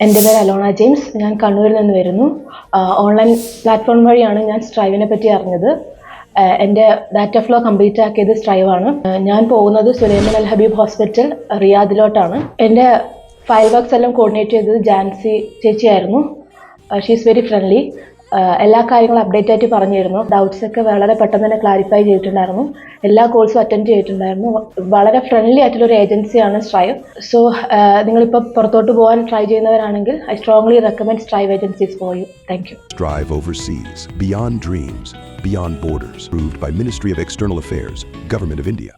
എൻ്റെ പേര് അലോണ ജെയിംസ്. ഞാൻ കണ്ണൂരിൽ നിന്ന് വരുന്നു. ഓൺലൈൻ പ്ലാറ്റ്ഫോം വഴിയാണ് ഞാൻ സ്ട്രൈവിനെ പറ്റി അറിഞ്ഞത്. എൻ്റെ ഡാറ്റ ഫ്ലോ കംപ്ലീറ്റ് ആക്കിയത് സ്ട്രൈവാണ്. ഞാൻ പോകുന്നത് സുലൈമാൻ അൽ ഹബീബ് ഹോസ്പിറ്റൽ റിയാദിലോട്ടാണ്. എൻ്റെ ഫയൽ വർക്ക്സ് എല്ലാം കോർഡിനേറ്റ് ചെയ്തത് ജാൻസി ചേച്ചിയായിരുന്നു. She is very friendly. എല്ലാ കാര്യങ്ങളും അപ്ഡേറ്റ് ആയിട്ട് പറഞ്ഞിരുന്നു. ഡൗട്ട്സ് ഒക്കെ വളരെ പെട്ടെന്ന് തന്നെ ക്ലാരിഫൈ ചെയ്തിട്ടുണ്ടായിരുന്നു. എല്ലാ കോഴ്സും അറ്റൻഡ് ചെയ്തിട്ടുണ്ടായിരുന്നു. വളരെ ഫ്രണ്ട്ലി ആയിട്ടുള്ളൊരു ഏജൻസിയാണ് സ്ട്രൈവ്. സോ നിങ്ങളിപ്പോൾ പുറത്തോട്ട് പോകാൻ ട്രൈ ചെയ്യുന്നവരാണെങ്കിൽ I strongly recommend Strive agencies for you. Thank you. Strive overseas, beyond dreams, beyond borders. Approved by Ministry of External Affairs, Government of India.